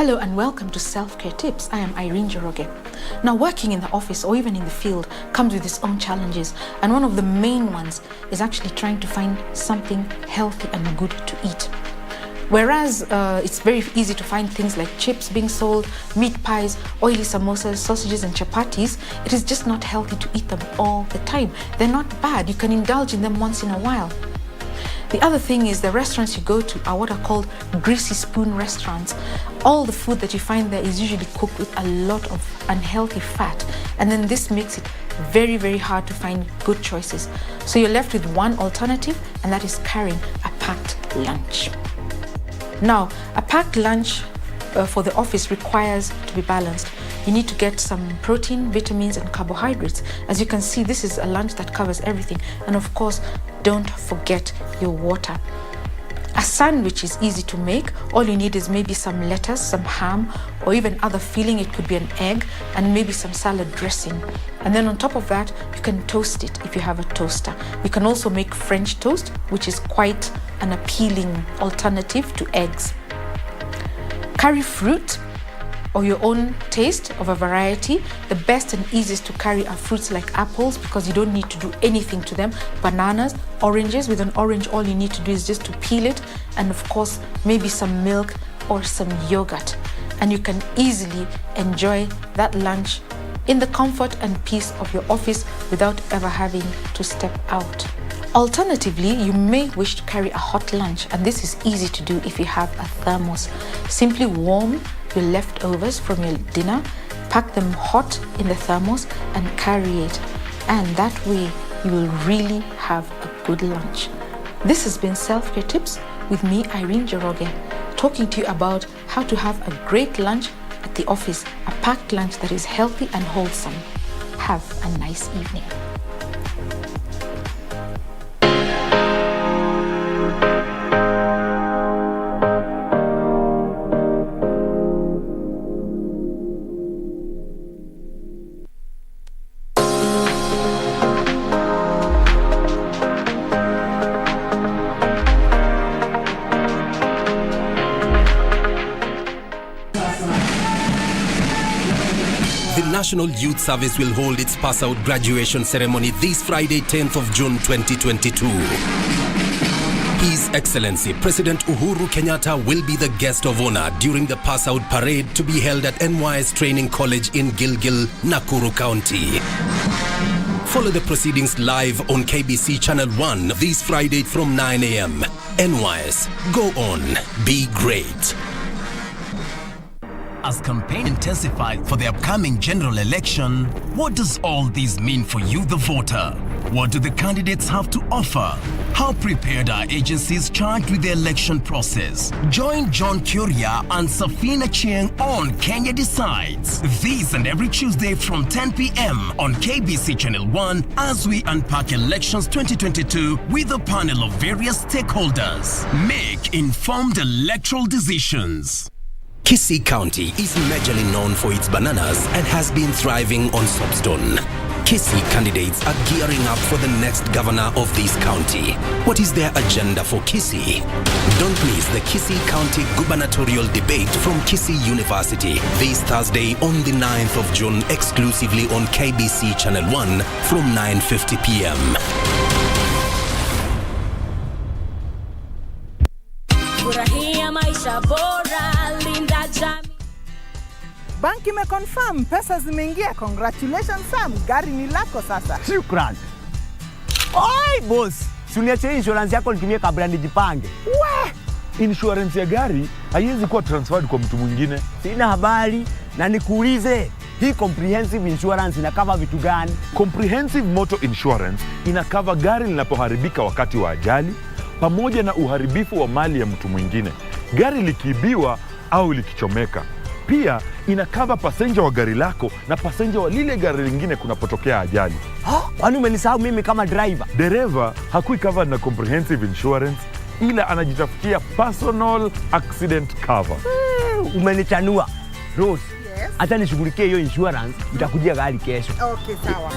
Hello and welcome to Self-Care Tips. I am Irene Njoroge. Now, working in the office or even in the field comes with its own challenges, and one of the main ones is actually trying to find something healthy and good to eat. Whereas it's very easy to find things like chips being sold, meat pies, oily samosas, sausages and chapatis, it is just not healthy to eat them all the time. They're not bad. You can indulge in them once in a while. The other thing is the restaurants you go to are what are called greasy spoon restaurants. All the food that you find there is usually cooked with a lot of unhealthy fat, and then this makes it very, very hard to find good choices. So you're left with one alternative, and that is carrying a packed lunch. Now, a packed lunch for the office requires to be balanced. You need to get some protein, vitamins, and carbohydrates. As you can see, this is a lunch that covers everything. And of course, don't forget your water. A sandwich is easy to make. All you need is maybe some lettuce, some ham, or even other filling. It could be an egg and maybe some salad dressing. And then on top of that, you can toast it if you have a toaster. You can also make French toast, which is quite an appealing alternative to eggs. Carry fruit or your own taste of a variety. The best and easiest to carry are fruits like apples because you don't need to do anything to them. Bananas, oranges. With an orange, all you need to do is just to peel it, and of course, maybe some milk or some yogurt. And you can easily enjoy that lunch in the comfort and peace of your office without ever having to step out. Alternatively, you may wish to carry a hot lunch, and this is easy to do if you have a thermos. Simply warm your leftovers from your dinner, pack them hot in the thermos and carry it. And that way, you will really have a good lunch. This has been Self-Care Tips with me, Irene Njoroge, talking to you about how to have a great lunch at the office, a packed lunch that is healthy and wholesome. Have a nice evening. National Youth Service will hold its pass-out graduation ceremony this Friday, 10th of June 2022. His Excellency President Uhuru Kenyatta will be the guest of honor during the pass-out parade to be held at NYS Training College in Gilgil, Nakuru County. Follow the proceedings live on KBC Channel 1 this Friday from 9 a.m. NYS, go on, be great. As campaign intensifies for the upcoming general election, what does all this mean for you, the voter? What do the candidates have to offer? How prepared are agencies charged with the election process? Join John Kuria and Safina Chieng on Kenya Decides. This and every Tuesday from 10 p.m. on KBC Channel 1 as we unpack elections 2022 with a panel of various stakeholders. Make informed electoral decisions. Kisii County is majorly known for its bananas and has been thriving on soapstone. Kisii candidates are gearing up for the next governor of this county. What is their agenda for Kisii? Don't miss the Kisii County Gubernatorial debate from Kisii University this Thursday on the 9th of June exclusively on KBC Channel 1 from 9:50 p.m. Banki imeconfirm pesa zimeingia. Congratulations Sam, gari ni lako sasa. Shukran. Oi boss, si uniache insurance yako nitumie kabla nijipange. Insurance ya gari haiwezi kuwa transferred kwa mtu mwingine. Sina habari na nikuulize, hii comprehensive insurance inakava vitu gani? Comprehensive Motor Insurance inakava gari linapoharibika wakati wa ajali pamoja na uharibifu wa mali ya mtu mwingine, gari likiibiwa au likichomeka. Pia inakava passenger wa gari lako na passenger wa lile gari lingine kunapotokea ajali. Kwani umenisahau mimi kama driver? Dereva hakui covered na comprehensive insurance, ila anajitafutia personal accident cover. Umenichanua. Rose, Yes. acha nishughulikie hiyo insurance, nitakujia gari kesho. Okay, sawa.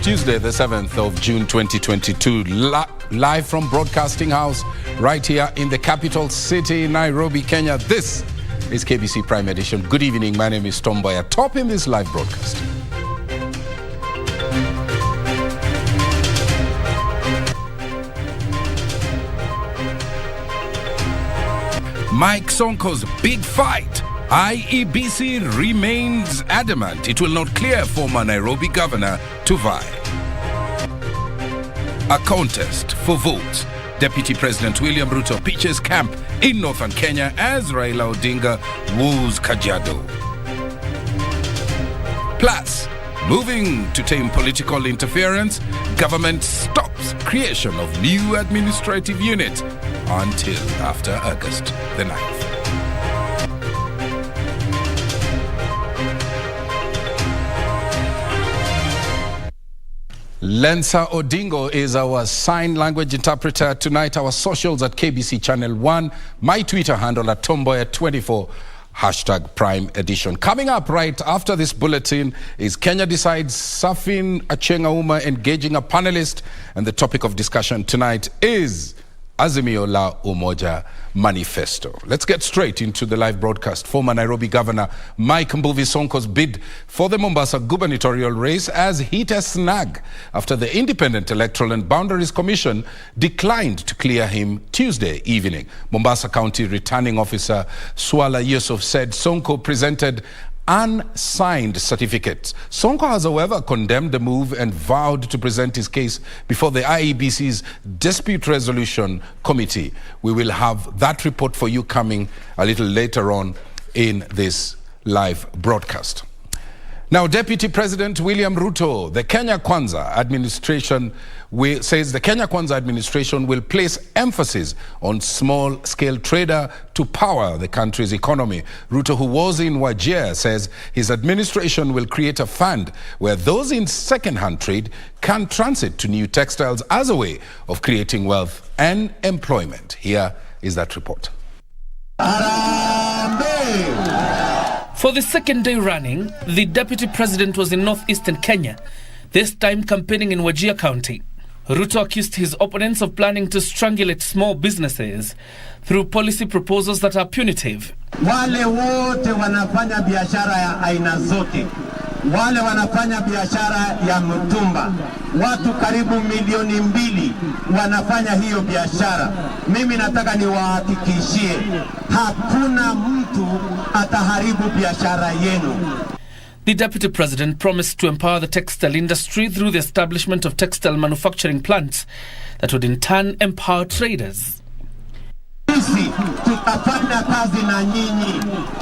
Tuesday, the 7th of June 2022, live from Broadcasting House, right here in the capital city, Nairobi, Kenya. This is KBC Prime Edition. Good evening, my name is Mboya. Top in this live broadcast. Mike Sonko's big fight. IEBC remains adamant it will not clear former Nairobi governor to vie. A contest for votes. Deputy President William Ruto pitches camp in northern Kenya as Raila Odinga woos Kajiado. Plus, moving to tame political interference, government stops creation of new administrative units until after August the 9th. Lensa Odingo is our sign language interpreter tonight. Our socials at KBC Channel 1. My Twitter handle at Tomboya24, hashtag Prime Edition. Coming up right after this bulletin is Kenya Decides Safin Achenga Uma engaging a panelist. And the topic of discussion tonight is Azimio la Umoja manifesto. Let's get straight into the live broadcast. Former Nairobi Governor Mike Sonko's bid for the Mombasa gubernatorial race has hit a snag after the Independent Electoral and Boundaries Commission declined to clear him Tuesday evening. Mombasa County Returning Officer Swala Yusuf said Sonko presented unsigned certificates. Sonko has, however, condemned the move and vowed to present his case before the IEBC's Dispute Resolution Committee. We will have that report for you coming a little later on in this live broadcast. Now, Deputy President William Ruto, the Kenya Kwanza administration says the Kenya Kwanza administration will place emphasis on small-scale trader to power the country's economy. Ruto, who was in Wajir, says his administration will create a fund where those in second-hand trade can transit to new textiles as a way of creating wealth and employment. Here is that report. For the second day running, the Deputy President was in northeastern Kenya, this time campaigning in Wajir County. Ruto accused his opponents of planning to strangulate small businesses through policy proposals that are punitive. Wale wote wanafanya biashara ya aina zote. Wale wanafanya biashara ya mtumba. Watu karibu 2,000,000 wanafanya hiyo biashara. Mimi nataka niwahakikishie hakuna mtu ataharibu biashara yenu. The Deputy President promised to empower the textile industry through the establishment of textile manufacturing plants that would in turn empower traders. Sisi tutafanya kazi na nyinyi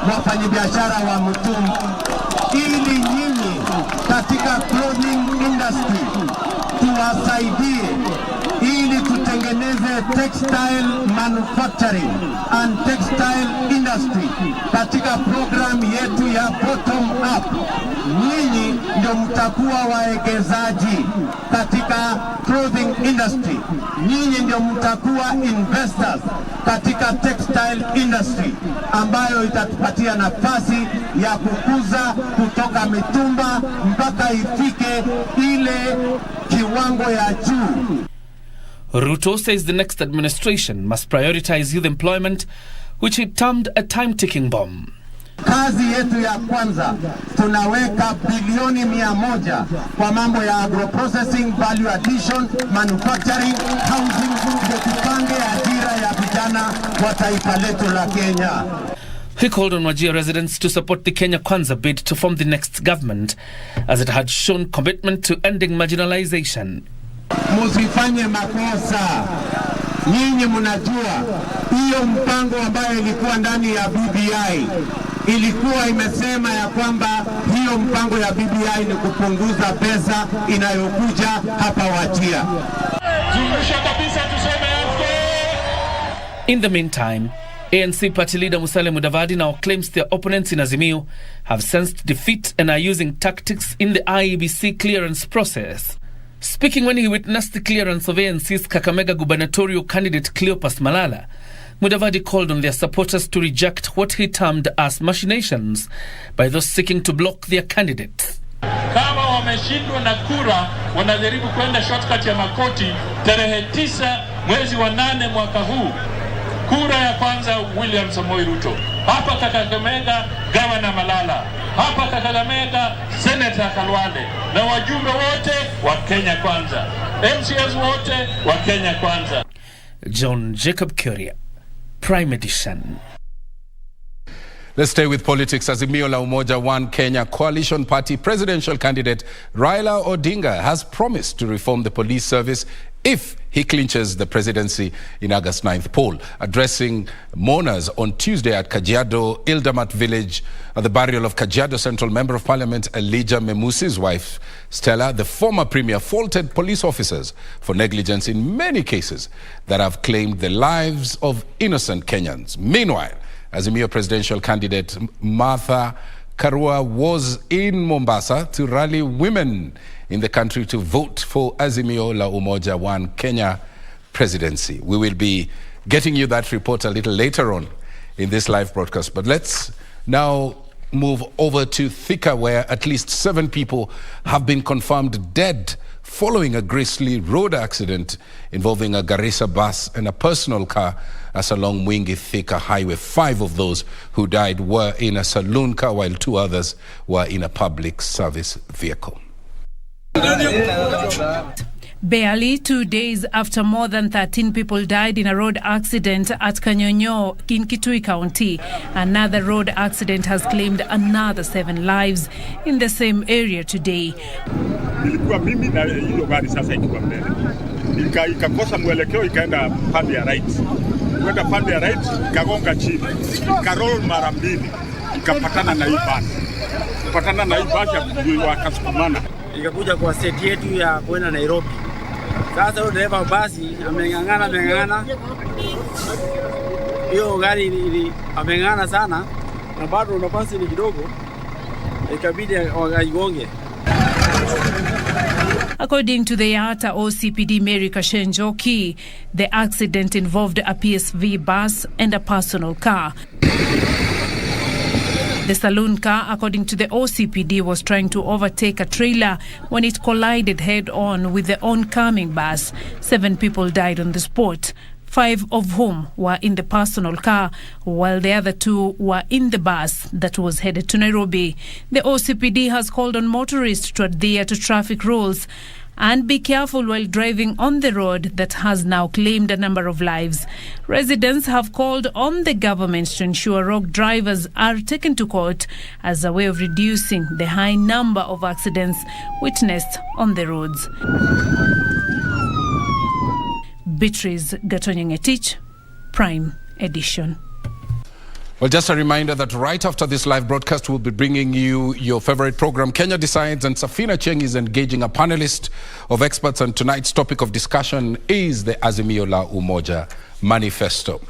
wafanyabiashara wa mtumba ili nyinyi katika clothing industry tuwasaidie ili tutengeneze textile manufacturing and textile industry katika program yetu ya bottom up. Nyinyi ndio mtakuwa waegezaji katika clothing industry. Nyinyi ndio mtakuwa investors katika textile industry ambayo itatupatia nafasi ya kukuza kutoka mitumba mpaka ifike ile kiwango ya juu. Ruto says the next administration must prioritize youth employment, which he termed a time-ticking bomb. Kazi yetu ya kwanza tunaweka bilioni 100 kwa mambo ya agro-processing, value addition, manufacturing, housing, ndio tupange ajira ya vijana wa taifa letu la Kenya. He called on Wajir residents to support the Kenya Kwanza bid to form the next government, as it had shown commitment to ending marginalization. Musifanye makosa. Nyinyi mnajua hiyo mpango ambayo ilikuwa ndani ya BBI ilikuwa imesema ya kwamba hiyo mpango ya BBI ni kupunguza pesa inayokuja hapa Wajir. In the meantime, ANC party leader Musalia Mudavadi now claims their opponents in Azimio have sensed defeat and are using tactics in the IEBC clearance process. Speaking when he witnessed the clearance of ANC's Kakamega gubernatorial candidate Cleopas Malala, Mudavadi called on their supporters to reject what he termed as machinations by those seeking to block their candidates. Kama wameshindwa na kura wanajaribu kwenda shortcut ya makoti tarehe 9 mwezi wa 8 mwaka huu. Kura ya kwanza William Samoei Ruto. Hapa Kakamega Governor Malala. Hapa Kakamega Senator Kalwale. Na wajumbe wote wa Kenya kwanza. MCS wote wa Kenya kwanza. John Jacob Kuria, Prime Edition. Let's stay with politics. Azimio la Umoja One Kenya coalition party presidential candidate Raila Odinga has promised to reform the police service if he clinches the presidency in August 9th poll. Addressing mourners on Tuesday at Kajiado Ildamat village at the burial of Kajiado Central Member of Parliament Elijah Memusi's wife Stella, the former premier faulted police officers for negligence in many cases that have claimed the lives of innocent Kenyans. Meanwhile, Azimio presidential candidate Martha Karua was in Mombasa to rally women in the country to vote for Azimio la Umoja One Kenya presidency. We will be getting you that report a little later on in this live broadcast. But let's now move over to Thika, where at least 7 people have been confirmed dead following a grisly road accident involving a Garissa bus and a personal car along Mwingi Thika Highway. 5 of those who died were in a saloon car, while 2 others were in a public service vehicle. Barely 2 days after more than 13 people died in a road accident at Kanyonyo in Kitui County, another road accident has claimed another 7 lives in the same area today. Nilikuwa mimi na hiyo gari sasa ikiwa mbele. Ikakosa mwelekeo ikaenda pande ya right. Kwenda pande ya right ikagonga chini. Ikarol mara 2 ikapatana na hii basi. Kupatana na hii basi wakasukumana. Ikakuja kwa state yetu ya kwenda Nairobi. Sasa huyo dereva basi ameng'ang'ana. Hiyo gari ameng'ang'ana sana na bado nafasi ni kidogo. Ikabidi waigonge. According to the Yata OCPD Mary Kashenjoki, the accident involved a PSV bus and a personal car. The saloon car, according to the OCPD, was trying to overtake a trailer when it collided head-on with the oncoming bus. 7 people died on the spot, 5 of whom were in the personal car, while the other 2 were in the bus that was headed to Nairobi. The OCPD has called on motorists to adhere to traffic rules and be careful while driving on the road that has now claimed a number of lives. Residents have called on the government to ensure rogue drivers are taken to court as a way of reducing the high number of accidents witnessed on the roads. Beatrice Gatonyengetich, Prime Edition. Well, just a reminder that right after this live broadcast, we'll be bringing you your favorite program, Kenya Decides, and Safina Cheng is engaging a panelist of experts, and tonight's topic of discussion is the Azimio la Umoja manifesto.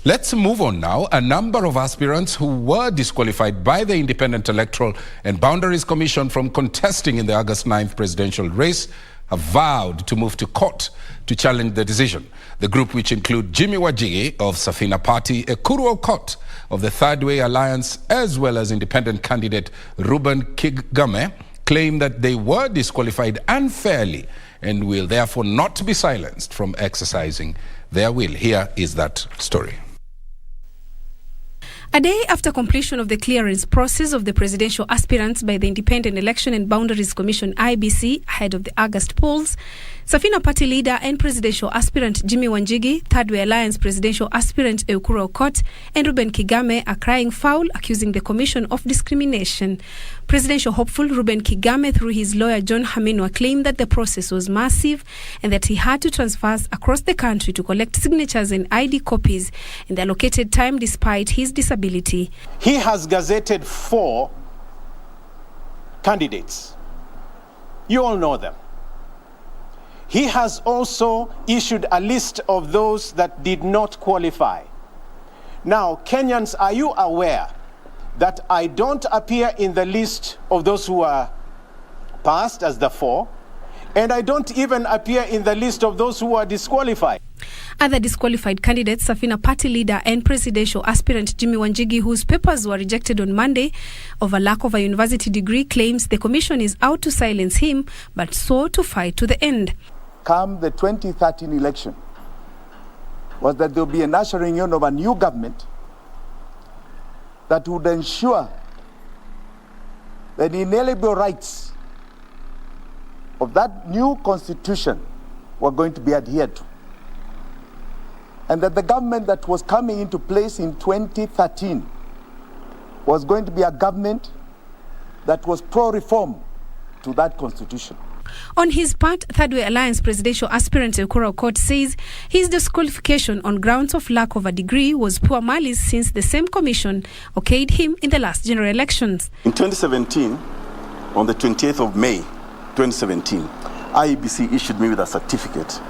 Let's move on now. A number of aspirants who were disqualified by the Independent Electoral and Boundaries Commission from contesting in the August 9th presidential race have vowed to move to court to challenge the decision. The group, which include Jimmy Wajigi of Safina Party, Ekuru Okot of the Third Way Alliance, as well as independent candidate Ruben Kigame, claim that they were disqualified unfairly and will therefore not be silenced from exercising their will. Here is that story. A day after completion of the clearance process of the presidential aspirants by the Independent Election and Boundaries Commission (IBC) ahead of the August polls, Safina Party leader and presidential aspirant Jimmy Wanjigi, Third Way Alliance presidential aspirant Eukuru Okot, and Ruben Kigame are crying foul, accusing the commission of discrimination. Presidential hopeful Ruben Kigame, through his lawyer John Haminwa, claimed that the process was massive and that he had to transfer across the country to collect signatures and ID copies in the allocated time despite his disability. He has gazetted 4 candidates. You all know them. He has also issued a list of those that did not qualify. Now, Kenyans, are you aware that I don't appear in the list of those who are passed as the 4, and I don't even appear in the list of those who are disqualified? Other disqualified candidates, Safina Party leader and presidential aspirant Jimmy Wanjigi, whose papers were rejected on Monday over lack of a university degree, claims the commission is out to silence him, but swore to fight to the end. Come the 2013 election, was that there will be an ushering in of a new government that would ensure that the inalienable rights of that new constitution were going to be adhered to. And that the government that was coming into place in 2013 was going to be a government that was pro-reform to that constitution. On his part, Third Way Alliance presidential aspirant Ekura Okot says his disqualification on grounds of lack of a degree was poor malice since the same commission okayed him in the last general elections. In 2017, on the 28th of May 2017, IEBC issued me with a certificate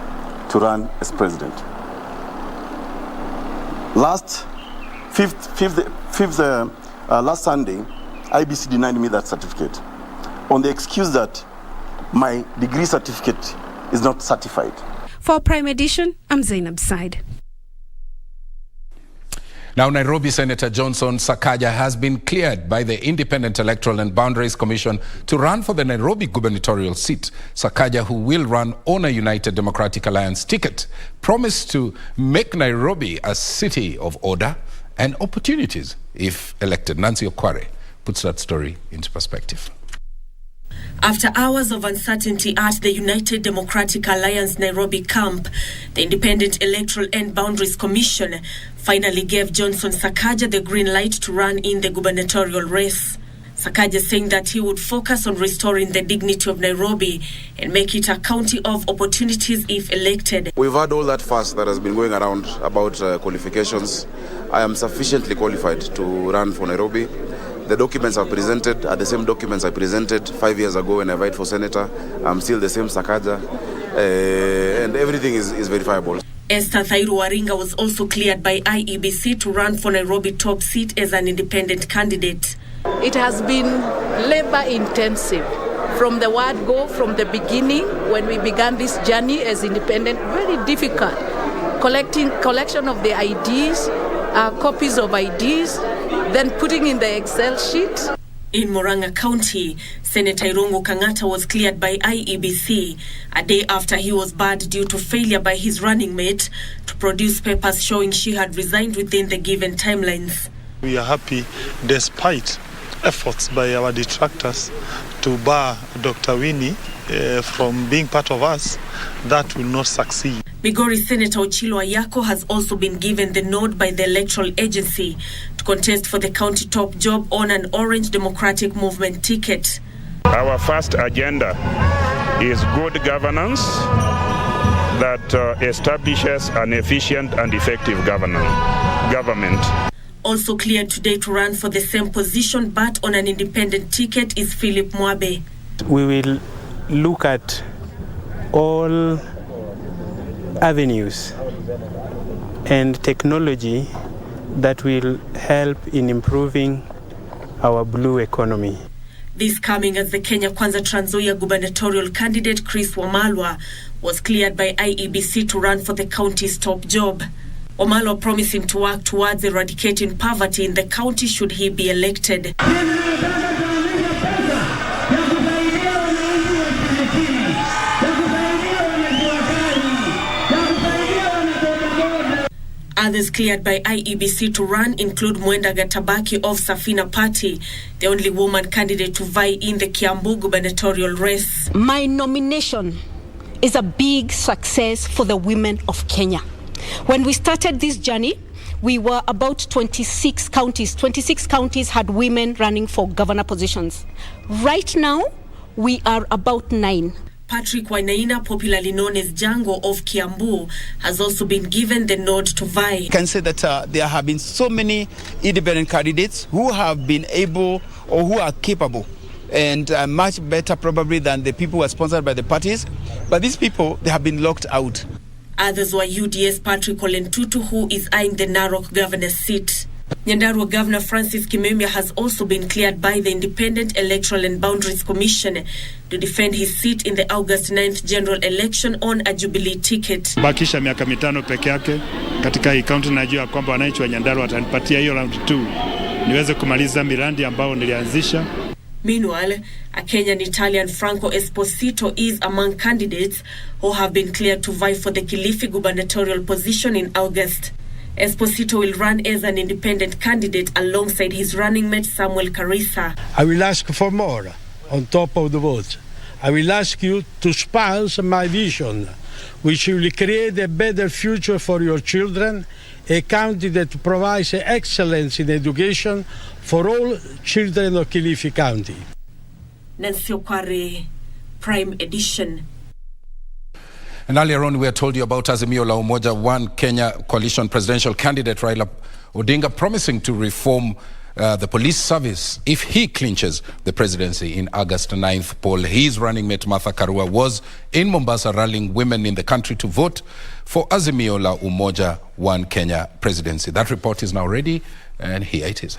to run as president. Last Sunday, IEBC denied me that certificate on the excuse that my degree certificate is not certified. For Prime Edition, I'm Zainab Said. Now, Nairobi Senator Johnson Sakaja has been cleared by the Independent Electoral and Boundaries Commission to run for the Nairobi gubernatorial seat. Sakaja, who will run on a United Democratic Alliance ticket, promised to make Nairobi a city of order and opportunities if elected. Nancy Okware puts that story into perspective. After hours of uncertainty at the United Democratic Alliance Nairobi camp, the Independent Electoral and Boundaries Commission finally gave Johnson Sakaja the green light to run in the gubernatorial race. Sakaja saying that he would focus on restoring the dignity of Nairobi and make it a county of opportunities if elected. We've had all that fuss that has been going around about qualifications. I am sufficiently qualified to run for Nairobi. The documents I've presented are the same documents I presented 5 years ago when I vied for senator. I'm still the same Sakaja, and everything is verifiable. Esther Thairu Waringa was also cleared by IEBC to run for Nairobi top seat as an independent candidate. It has been labor intensive from the word go, from the beginning when we began this journey as independent. Very difficult. Collection of the IDs, copies of IDs, then putting in the Excel sheet. In Murang'a County, Senator Irungu Kang'ata was cleared by IEBC a day after he was barred due to failure by his running mate to produce papers showing she had resigned within the given timelines. We are happy despite efforts by our detractors to bar Dr. Winnie from being part of us. That will not succeed. Migori Senator Ochilo Ayako has also been given the nod by the electoral agency to contest for the county top job on an Orange Democratic Movement ticket. Our first agenda is good governance that establishes an efficient and effective government. Also cleared today to run for the same position but on an independent ticket is Philip Mwabe. We will look at all avenues and technology that will help in improving our blue economy. This coming as the Kenya Kwanza Trans Nzoia gubernatorial candidate Chris Wamalwa was cleared by IEBC to run for the county's top job. Wamalwa promising to work towards eradicating poverty in the county should he be elected. Others cleared by IEBC to run include Mwenda Gatabaki of Safina Party, the only woman candidate to vie in the Kiambu gubernatorial race. My nomination is a big success for the women of Kenya. When we started this journey, we were about 26 counties. 26 counties had women running for governor positions. Right now, we are about 9. Patrick Wainaina, popularly known as Django of Kiambu, has also been given the nod to vie. I can say that there have been so many independent candidates who have been able or who are capable and much better probably than the people who are sponsored by the parties. But these people, they have been locked out. Others were UDS Patrick Olentutu, who is eyeing the Narok governor's seat. Nyandarua Governor Francis Kimemia has also been cleared by the Independent Electoral and Boundaries Commission to defend his seat in the August 9th general election on a Jubilee ticket. Bakisha miaka 5 peke yake katika hii county, najua kwamba wananchi wa Nyandarua watanipatia hiyo round 2 niweze kumaliza miradi ambao nilianzisha. Meanwhile, a Kenyan-Italian Franco Esposito is among candidates who have been cleared to vie for the Kilifi gubernatorial position in August. Esposito will run as an independent candidate alongside his running mate Samuel Karisa. I will ask for more on top of the votes. I will ask you to sponsor my vision, which will create a better future for your children, a county that provides excellence in education for all children of Kilifi County. Nancy Okware, Prime Edition. And earlier on, we had told you about Azimio la Umoja One Kenya coalition presidential candidate Raila Odinga promising to reform the police service if he clinches the presidency in August 9th poll. His running mate Martha Karua was in Mombasa rallying women in the country to vote for Azimio la Umoja One Kenya presidency. That report is now ready, and here it is.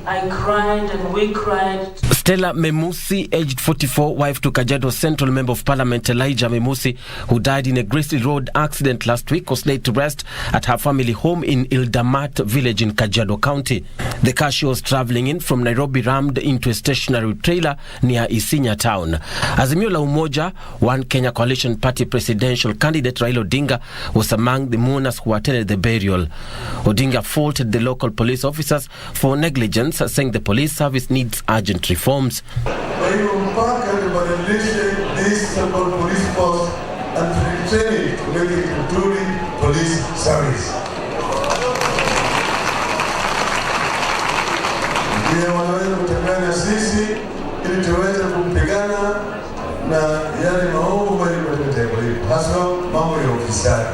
I cried and we cried. Stella Memusi, aged 44, wife to Kajiado Central Member of Parliament Elijah Memusi, who died in a grisly road accident last week, was laid to rest at her family home in Ildamat village in Kajiado County. The car she was traveling in from Nairobi rammed into a stationary trailer near Isinya town. Azimio la Umoja One Kenya coalition party presidential candidate Raila Odinga was among the mourners who attended the burial. Odinga faulted the local police officers for negligence, saying the police service needs urgent reforms. Kwa hiyo mpaka tubadilishe this so-called police force and retrain it to make it a truly police service. Ndio wanaweza kutembea na sisi ili tuweze kupigana na yale maovu ambayo yametendeka, hasa mambo ya ufisadi.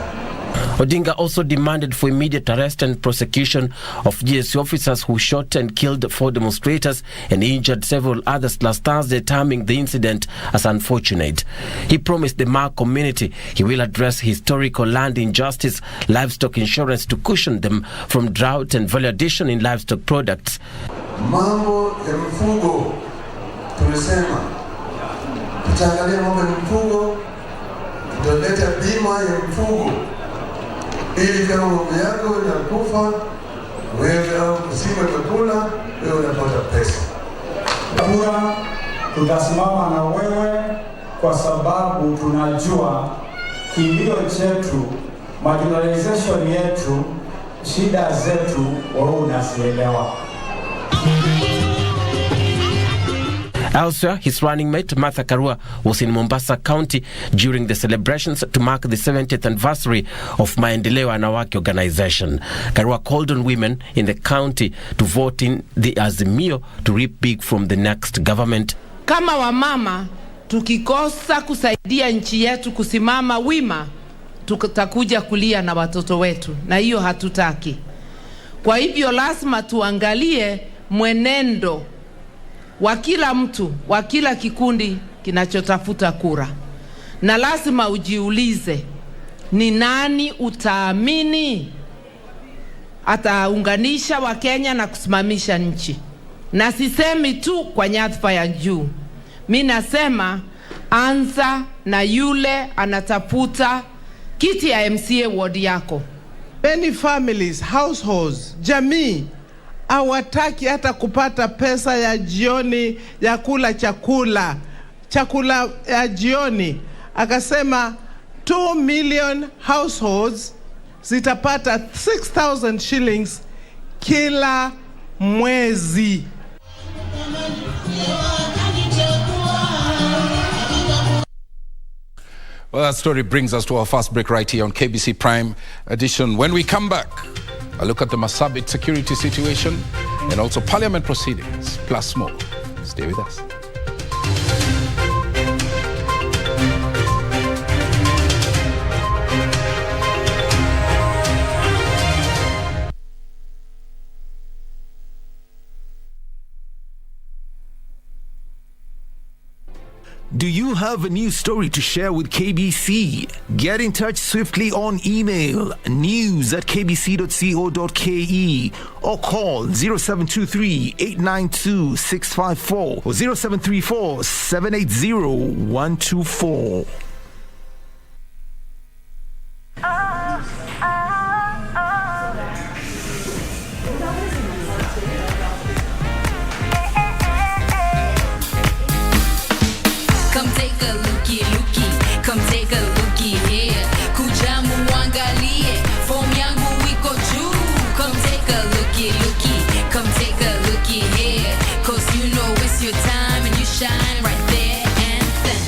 Odinga also demanded for immediate arrest and prosecution of GSU officers who shot and killed 4 demonstrators and injured several others last Thursday, terming the incident as unfortunate. He promised the Maa community he will address historical land injustice, livestock insurance to cushion them from drought and value addition in livestock products. Mambo ya mfugo tulisema tutaangalia mambo ya mfugo, tutaleta bima ya mfugo ili kama ng'ombe yako inakufa wewe au msimu umekula wewe unapata pesa. Kura tutasimama na wewe kwa sababu tunajua kilio chetu, marginalization yetu, shida zetu wewe unazielewa. Elsewhere, his running mate Martha Karua was in Mombasa County during the celebrations to mark the 70th anniversary of Maendeleo Anawake organization. Karua called on women in the county to vote in the Azimio to reap big from the next government. Kama wamama tukikosa kusaidia nchi yetu kusimama wima, tutakuja kulia na watoto wetu, na hiyo hatutaki. Kwa hivyo lazima tuangalie mwenendo wa kila mtu, wa kila kikundi kinachotafuta kura. Na lazima ujiulize, ni nani utaamini ataunganisha wa Kenya na kusimamisha nchi? Na sisemi tu kwa nyadhifa ya juu. Mimi nasema anza na yule anatafuta kiti ya MCA ward yako. Many families, households, jamii hawataki hata kupata pesa ya jioni ya kula chakula ya jioni. Akasema 2 million households zitapata 6,000 shillings kila mwezi. Well, that story brings us to our first break right here on KBC Prime Edition. When we come back, a look at the Marsabit security situation and also parliament proceedings, plus more. Stay with us. Do you have a news story to share with KBC? Get in touch swiftly on email news@kbc.co.ke or call 0723-892-654 or 0734-780-124. Come take a looky, come take a looky here. Kujamu wangalie, form yangu wiko juu. Come take a looky, come take a looky here. Cause you know it's your time and you shine right there and then.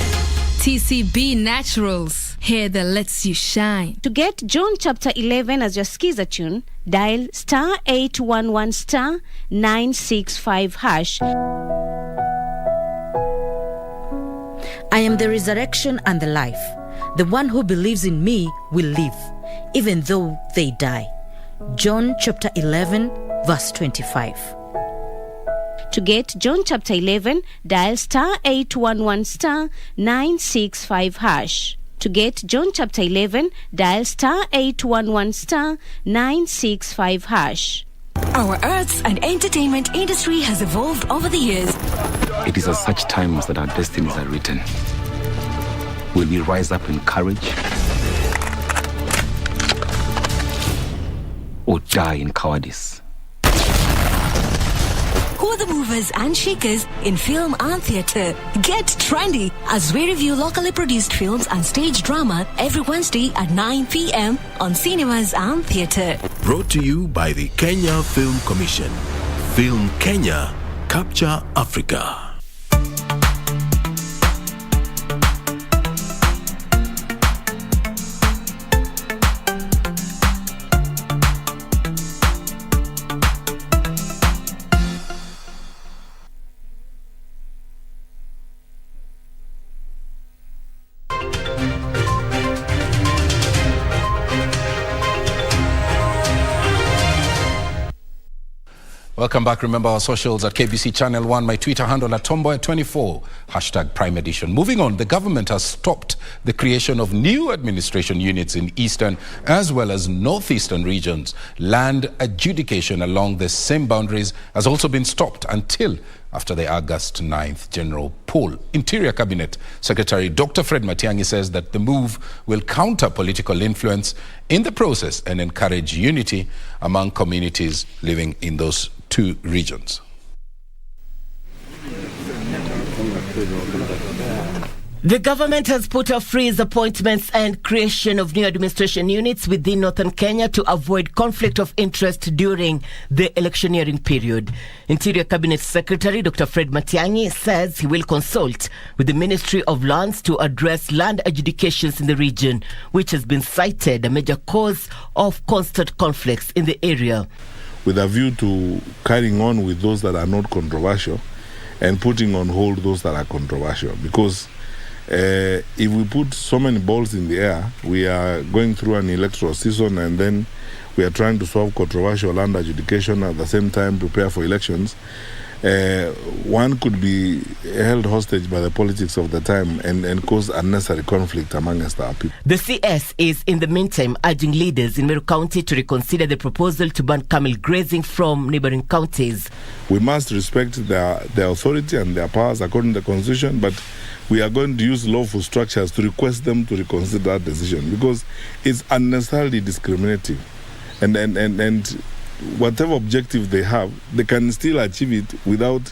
TCB Naturals, hair that lets you shine. To get John chapter 11 as your skiza tune, dial *811 *965#. I am the resurrection and the life. The one who believes in me will live, even though they die. John chapter 11, verse 25. To get John chapter 11, dial *811 *965#. To get John chapter 11, dial *811 *965#. Our arts and entertainment industry has evolved over the years. It is at such times that our destinies are written. Will we rise up in courage or die in cowardice? Who are the movers and shakers in film and theatre? Get trendy as we review locally produced films and stage drama every Wednesday at 9 p.m. on Cinemas and Theatre. Brought to you by the Kenya Film Commission. Film Kenya, Capture Africa. Welcome back. Remember our socials at KBC Channel 1, my Twitter handle at Tomboya24, #Prime Edition. Moving on, the government has stopped the creation of new administration units in eastern as well as northeastern regions. Land adjudication along the same boundaries has also been stopped until after the August 9th general poll. Interior Cabinet Secretary Dr. Fred Matiang'i says that the move will counter political influence in the process and encourage unity among communities living in those two regions. The government has put a freeze appointments and creation of new administration units within northern Kenya to avoid conflict of interest during the electioneering period. Interior Cabinet Secretary Dr. Fred Matiang'i says he will consult with the Ministry of Lands to address land adjudications in the region, which has been cited a major cause of constant conflicts in the area. With a view to carrying on with those that are not controversial and putting on hold those that are controversial, because if we put so many balls in the air, we are going through an electoral season and then we are trying to solve controversial land adjudication at the same time prepare for elections. One could be held hostage by the politics of the time and cause unnecessary conflict amongst our people. The CS is in the meantime urging leaders in Meru County to reconsider the proposal to ban camel grazing from neighboring counties. We must respect their authority and their powers according to the Constitution, but we are going to use lawful structures to request them to reconsider that decision because it's unnecessarily discriminating. And whatever objective they have, they can still achieve it without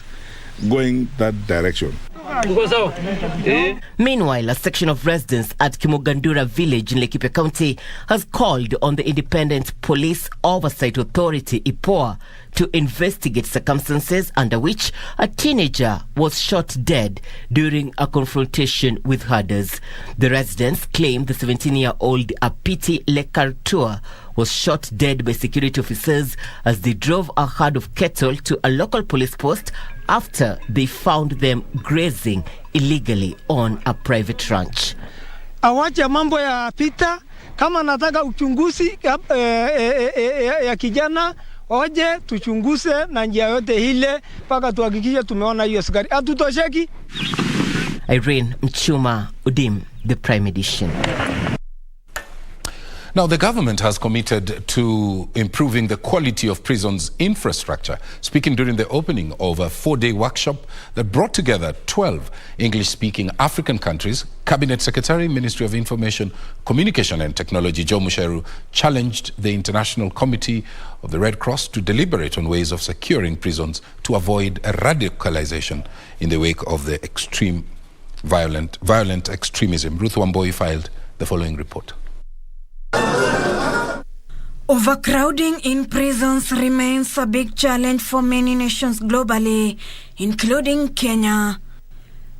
going that direction. Meanwhile, a section of residents at Kimugandura village in Laikipia County has called on the Independent Police Oversight Authority, IPOA, to investigate circumstances under which a teenager was shot dead during a confrontation with herders. The residents claim the 17-year-old Apiti Lekartua was shot dead by security officers as they drove a herd of cattle to a local police post after they found them grazing illegally on a private ranch. Awache mambo ya pita, kama nataka uchunguzi ya kijana, oje tuchunguze na njia yote ile mpaka tuhakikishe tumeona hiyo askari. Hatutosheki. Irene Mchuma Udim, the Prime Edition. Now, the government has committed to improving the quality of prisons' infrastructure. Speaking during the opening of a 4-day workshop that brought together 12 English-speaking African countries, Cabinet Secretary, Ministry of Information, Communication and Technology, Joe Musheru, challenged the International Committee of the Red Cross to deliberate on ways of securing prisons to avoid radicalization in the wake of the violent extremism. Ruth Mboya filed the following report. Overcrowding in prisons remains a big challenge for many nations globally, including Kenya.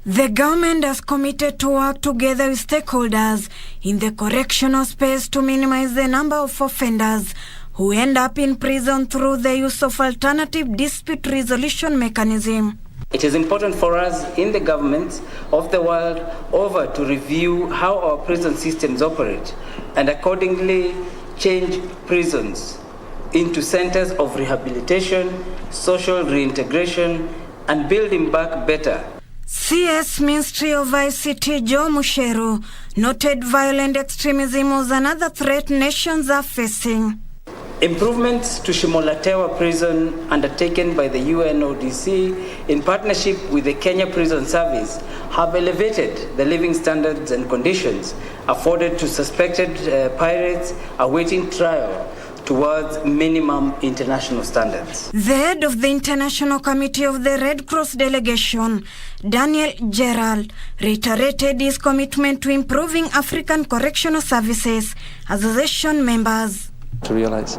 The government has committed to work together with stakeholders in the correctional space to minimize the number of offenders who end up in prison through the use of alternative dispute resolution mechanism. It is important for us in the governments of the world over to review how our prison systems operate and accordingly change prisons into centers of rehabilitation, social reintegration, and building back better. CS Ministry of ICT Joe Musheru noted violent extremism was another threat nations are facing. Improvements to Shimolatewa prison undertaken by the UNODC in partnership with the Kenya Prison Service have elevated the living standards and conditions afforded to suspected pirates awaiting trial towards minimum international standards. The head of the International Committee of the Red Cross delegation, Daniel Gerald, reiterated his commitment to improving African correctional services association members. To realize.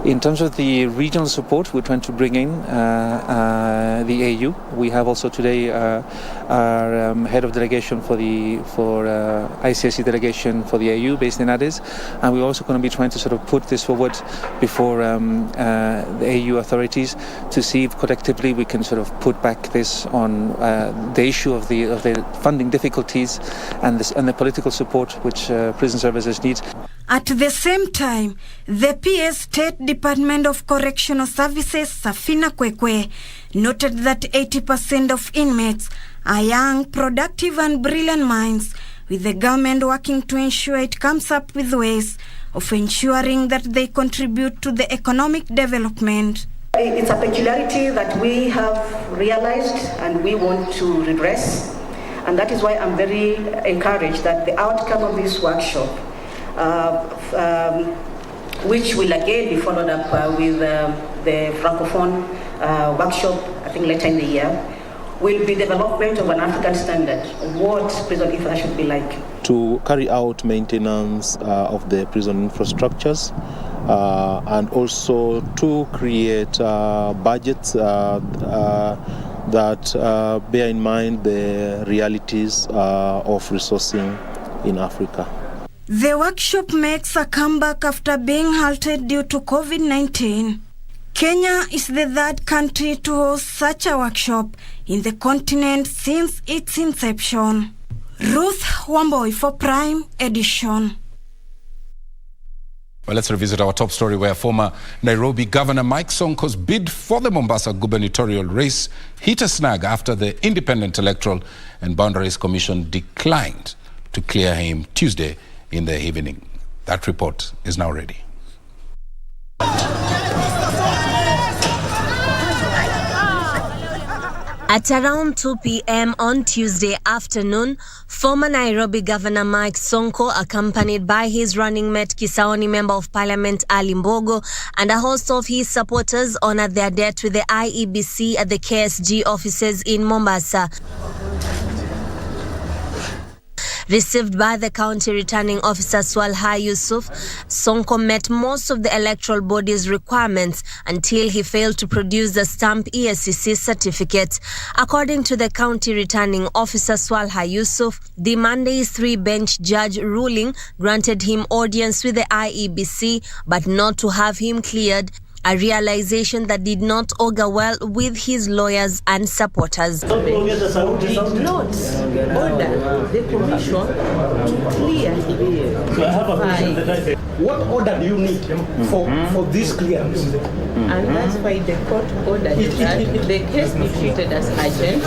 In terms of the regional support, we're trying to bring in the AU. We have also today our head of delegation for ICSC delegation for the AU based in Addis, and we're also going to be trying to sort of put this forward before the AU authorities to see if collectively we can sort of put back this on the issue of the funding difficulties and the political support which prison services need. At the same time, the PS State Department of Correctional Services, Safina Kwekwe, noted that 80% of inmates are young, productive and brilliant minds, with the government working to ensure it comes up with ways of ensuring that they contribute to the economic development. It's a peculiarity that we have realized and we want to redress, and that is why I'm very encouraged that the outcome of this workshop, which will again be followed up with the Francophone workshop, I think later in the year, will be development of an African standard of what prison infrastructure should be like. To carry out maintenance of the prison infrastructures and also to create budgets that bear in mind the realities of resourcing in Africa. The workshop makes a comeback after being halted due to COVID-19. Kenya is the third country to host such a workshop in the continent since its inception. Ruth Mboya for Prime Edition. Well, let's revisit our top story where former Nairobi Governor Mike Sonko's bid for the Mombasa gubernatorial race hit a snag after the Independent Electoral and Boundaries Commission declined to clear him Tuesday in the evening. That report is now ready. At around 2 p.m. on Tuesday afternoon, former Nairobi Governor Mike Sonko, accompanied by his running mate Kisaoni Member of Parliament Ali Mbogo and a host of his supporters, honored their debt with the IEBC at the KSG offices in Mombasa. Received by the county returning officer Swalha Yusuf, Sonko met most of the electoral body's requirements until he failed to produce the stamp ESCC certificate. According to the county returning officer Swalha Yusuf, the Monday's 3-bench judge ruling granted him audience with the IEBC but not to have him cleared a realization that did not augur well with his lawyers and supporters. Did not order the commission to clear. So I have a question that I what order do you need for this clearance? And that's why the court ordered that the case be treated as urgent,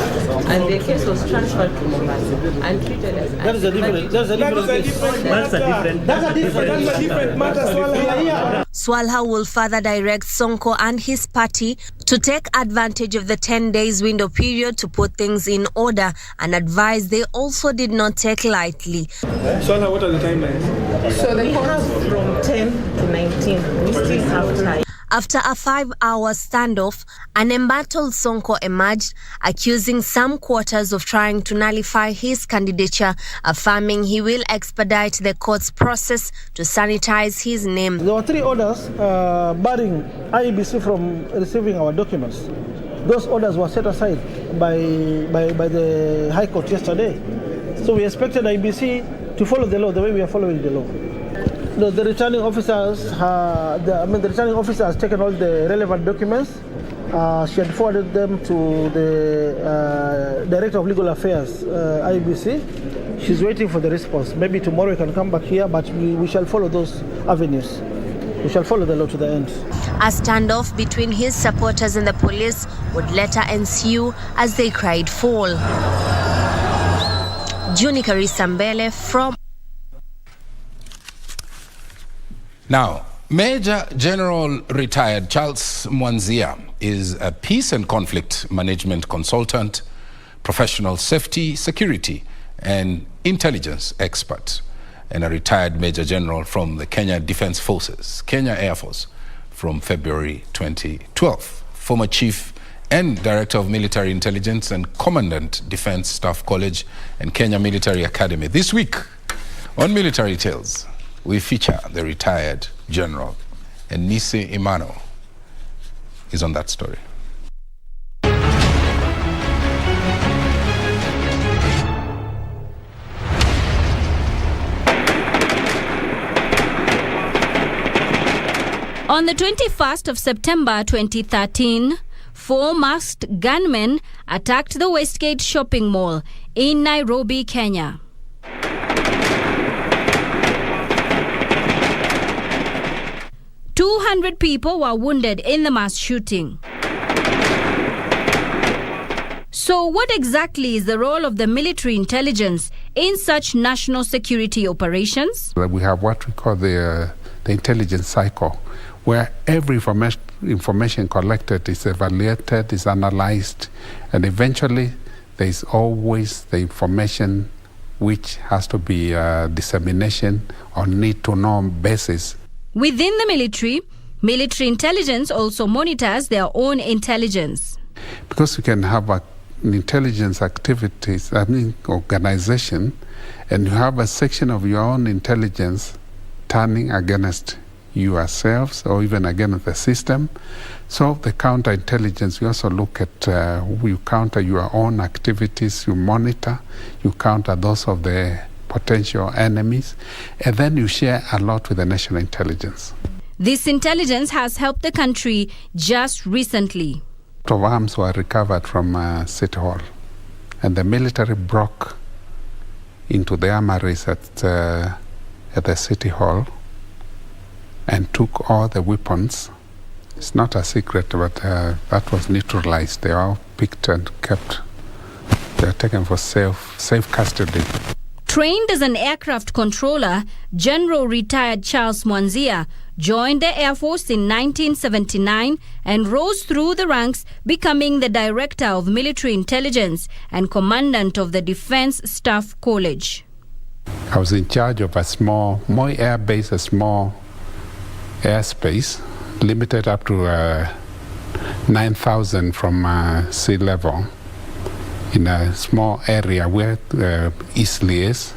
and the case was transferred to Mombasa and treated as urgent. That's a different matter. Swalha will further direct Sonko and his party to take advantage of the 10 days window period to put things in order, and advise they also did not take lightly. Swalha, what are the timelines? So they have from 10 to 19. We still have time. After a 5-hour standoff, an embattled Sonko emerged, accusing some quarters of trying to nullify his candidature, affirming he will expedite the court's process to sanitize his name. There were 3 orders barring IEBC from receiving our documents. Those orders were set aside by the High Court yesterday. So we expected IEBC to follow the law the way we are following the law. The returning officers, the returning officer has taken all the relevant documents. She had forwarded them to the Director of Legal Affairs, IBC. She's waiting for the response. Maybe tomorrow we can come back here, but we shall follow those avenues. We shall follow the law to the end. A standoff between his supporters and the police would later ensue as they cried foul. Junika Risambele from... Now, Major General retired Charles Mwanzia is a peace and conflict management consultant, professional safety, security, and intelligence expert, and a retired Major General from the Kenya Defense Forces, Kenya Air Force, from February 2012. Former Chief and Director of Military Intelligence and Commandant Defense Staff College and Kenya Military Academy. This week on Military Tales, we feature the retired general, and Nisi Imano is on that story. On the 21st of September 2013, 4 masked gunmen attacked the Westgate shopping mall in Nairobi, Kenya. "200 people were wounded in the mass shooting." So what exactly is the role of the military intelligence in such national security operations? We have what we call the intelligence cycle, where every information collected is evaluated, is analyzed, and eventually there is always the information which has to be dissemination on need-to-know basis. Within the military intelligence also monitors their own intelligence. Because you can have an intelligence activities, organization, and you have a section of your own intelligence turning against yourselves or even against the system. So the counterintelligence, you also look at, you counter your own activities, you monitor, you counter those of the potential enemies, and then you share a lot with the national intelligence. This intelligence has helped the country just recently. Of arms were recovered from City Hall, and the military broke into the armories at the City Hall and took all the weapons. It's not a secret, but that was neutralized. They were all picked and kept. They were taken for safe custody. Trained as an aircraft controller, General retired Charles Mwanzia joined the Air Force in 1979 and rose through the ranks, becoming the Director of Military Intelligence and Commandant of the Defense Staff College. I was in charge of a small, Moi Air Base, a small airspace, limited up to 9,000 from sea level, in a small area where Eastleigh is.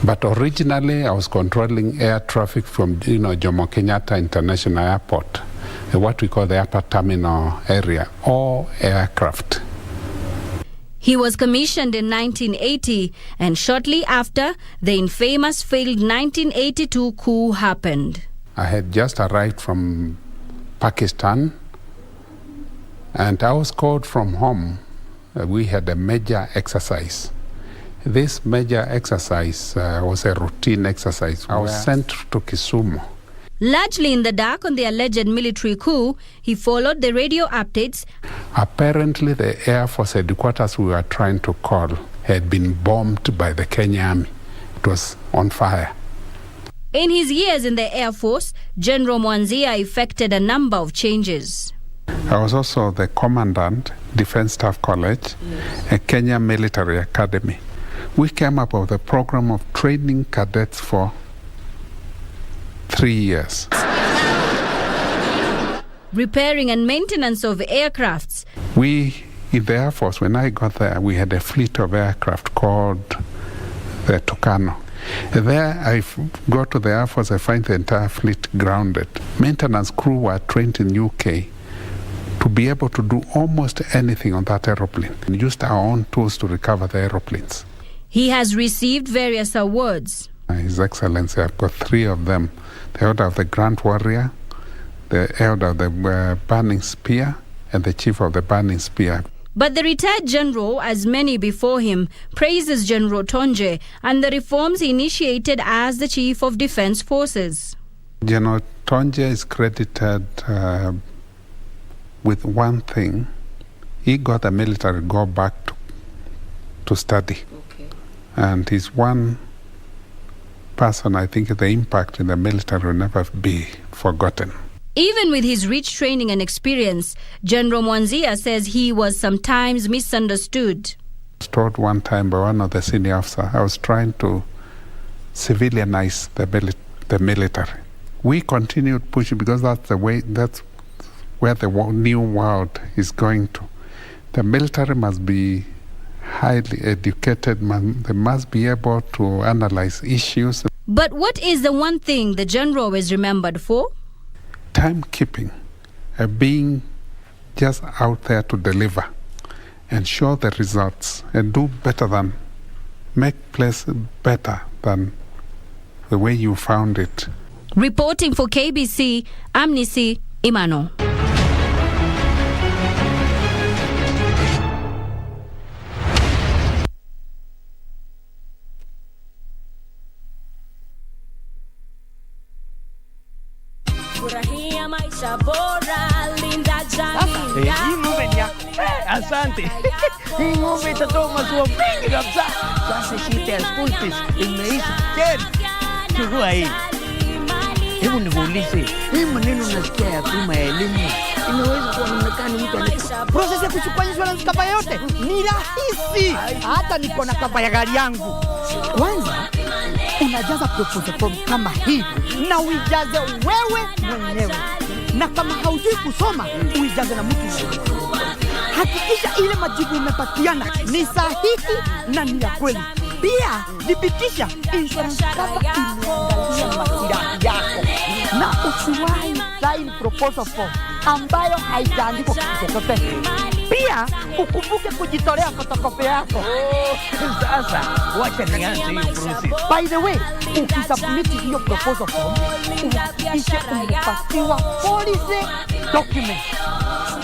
But originally I was controlling air traffic from Jomo Kenyatta International Airport, what we call the upper terminal area, all aircraft. He was commissioned in 1980, and shortly after, the infamous failed 1982 coup happened. I had just arrived from Pakistan. And I was called from home. We had a major exercise. This major exercise was a routine exercise. I was sent to Kisumu. Largely in the dark on the alleged military coup, he followed the radio updates. Apparently, the Air Force headquarters we were trying to call had been bombed by the Kenya Army. It was on fire. In his years in the Air Force, General Mwanzia effected a number of changes. I was also the commandant, Defense Staff College, a Kenya Military Academy. We came up with a program of training cadets for 3 years. Repairing and maintenance of aircrafts. We, in the Air Force, when I got there, we had a fleet of aircraft called the Tucano. There, I go to the Air Force, I find the entire fleet grounded. Maintenance crew were trained in UK to be able to do almost anything on that aeroplane. We used our own tools to recover the aeroplanes. He has received various awards. His Excellency, I've got 3 of them. The Order of the Grand Warrior, the Order of the Burning Spear, and the Chief of the Burning Spear. But the retired general, as many before him, praises General Tonje and the reforms he initiated as the Chief of Defense Forces. General Tonje is credited with one thing. He got the military to go back to study. Okay. And he's one person, I think the impact in the military will never be forgotten. Even with his rich training and experience, General Mwanzia says he was sometimes misunderstood. I was told one time by one of the senior officers, I was trying to civilianize the military. We continued pushing because that's where the new world is going to. The military must be highly educated, they must be able to analyze issues. But what is the one thing the general is remembered for? Timekeeping, being just out there to deliver and show the results and do better than, make place better than the way you found it. Reporting for KBC, Amnesty Imano. Hii ng'ombe ni yako. Asante. Hii ng'ombe itatoa maziwa mengi kabisa. Sasa shida ya school fees imeisha tena. Chukua hii. Hebu nikuulize, hii maneno unasikia ya bima ya elimu inaweza kuonekana mtu ana process ya kuchukua insurance kama yote ni rahisi. Hata niko na kaba ya gari yangu. Kwanza unajaza proposal form kama hii na uijaze wewe mwenyewe. Na kama haujui kusoma, uijaze na mtu. Hakikisha ile majibu umepatiana ni sahihi na ni ya kweli. Pia dhibitisha insurance cover imeangalia maslahi yako. Na usiwahi sign proposal form ambayo haijaandikwa kitu chochote. Pia ukumbuke kujitolea photocopy yako. Sasa wacha nianze hiyo process. By the way, ukisubmit hiyo proposal form, uhakikishe umepatiwa policy document.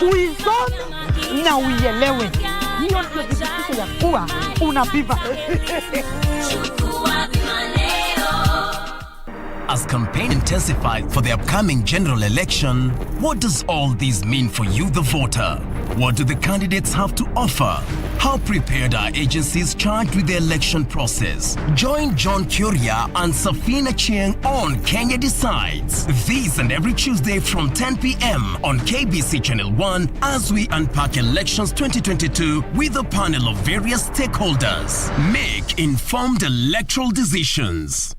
Uisome na uielewe. Hiyo ndio dhibitisho ya kuwa unabiva. As campaign intensified for the upcoming general election, what does all this mean for you, the voter? What do the candidates have to offer? How prepared are agencies charged with the election process? Join John Kuria and Safina Chieng on Kenya Decides. This and every Tuesday from 10 p.m. on KBC Channel 1 as we unpack elections 2022 with a panel of various stakeholders. Make informed electoral decisions.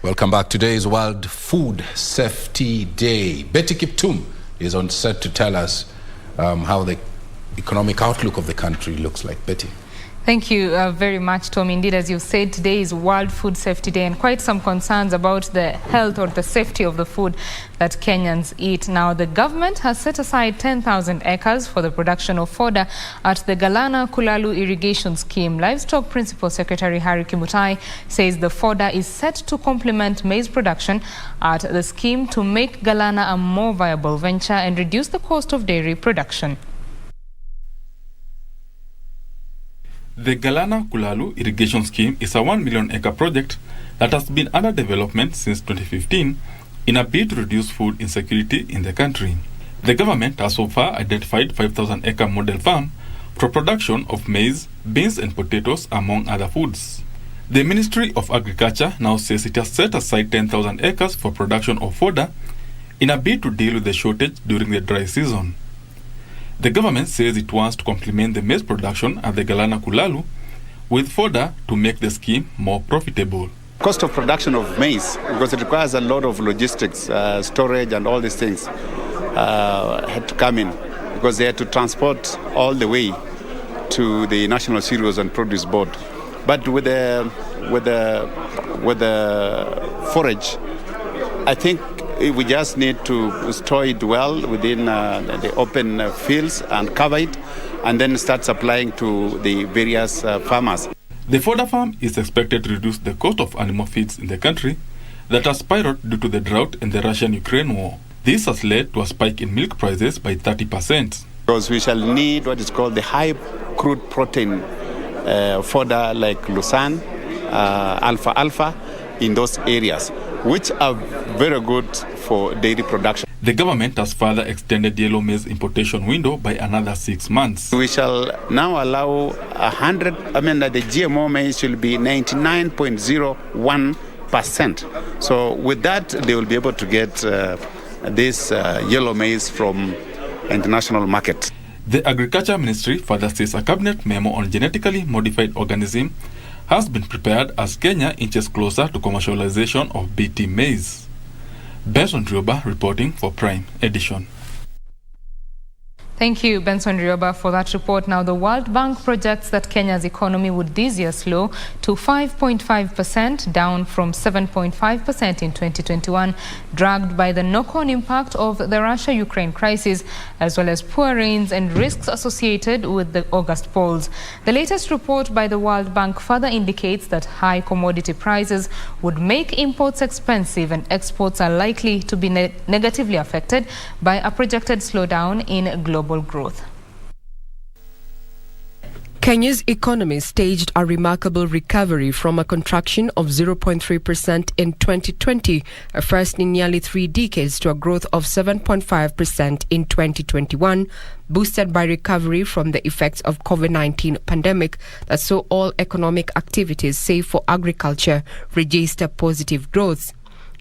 Welcome back. Today is World Food Safety Day. Betty Kiptum is on set to tell us how the economic outlook of the country looks like. Betty. Thank you very much, Tom. Indeed, as you said, today is World Food Safety Day, and quite some concerns about the health or the safety of the food that Kenyans eat. Now, the government has set aside 10,000 acres for the production of fodder at the Galana Kulalu irrigation scheme. Livestock Principal Secretary Harry Kimutai says the fodder is set to complement maize production at the scheme to make Galana a more viable venture and reduce the cost of dairy production. The Galana Kulalu irrigation scheme is a 1 million acre project that has been under development since 2015 in a bid to reduce food insecurity in the country. The government has so far identified 5,000 acre model farm for production of maize, beans and potatoes among other foods. The Ministry of Agriculture now says it has set aside 10,000 acres for production of fodder in a bid to deal with the shortage during the dry season. The government says it wants to complement the maize production at the Galana Kulalu with fodder to make the scheme more profitable. Cost of production of maize, because it requires a lot of logistics, storage and all these things had to come in, because they had to transport all the way to the National Cereals and Produce Board. But with the forage, I think we just need to store it well within the open fields and cover it, and then start supplying to the various farmers. The fodder farm is expected to reduce the cost of animal feeds in the country that has spiraled due to the drought and the Russian-Ukraine war. This has led to a spike in milk prices by 30%. Because we shall need what is called the high crude protein fodder like Lucerne, Alpha in those areas, which are very good for dairy production. The government has further extended yellow maize importation window by another 6 months. We shall now allow the GMO maize will be 99.01%. So with that, they will be able to get this yellow maize from international market. The Agriculture Ministry further says a cabinet memo on genetically modified organism has been prepared as Kenya inches closer to commercialization of BT maize. Benson Rioba reporting for Prime Edition. Thank you, Benson Rioba, for that report. Now, the World Bank projects that Kenya's economy would this year slow to 5.5%, down from 7.5% in 2021, dragged by the knock-on impact of the Russia-Ukraine crisis, as well as poor rains and risks associated with the August polls. The latest report by the World Bank further indicates that high commodity prices would make imports expensive and exports are likely to be negatively affected by a projected slowdown in global growth. Kenya's economy staged a remarkable recovery from a contraction of 0.3% in 2020, a first in nearly 3 decades, to a growth of 7.5% in 2021, boosted by recovery from the effects of COVID-19 pandemic that saw all economic activities, save for agriculture, register positive growth.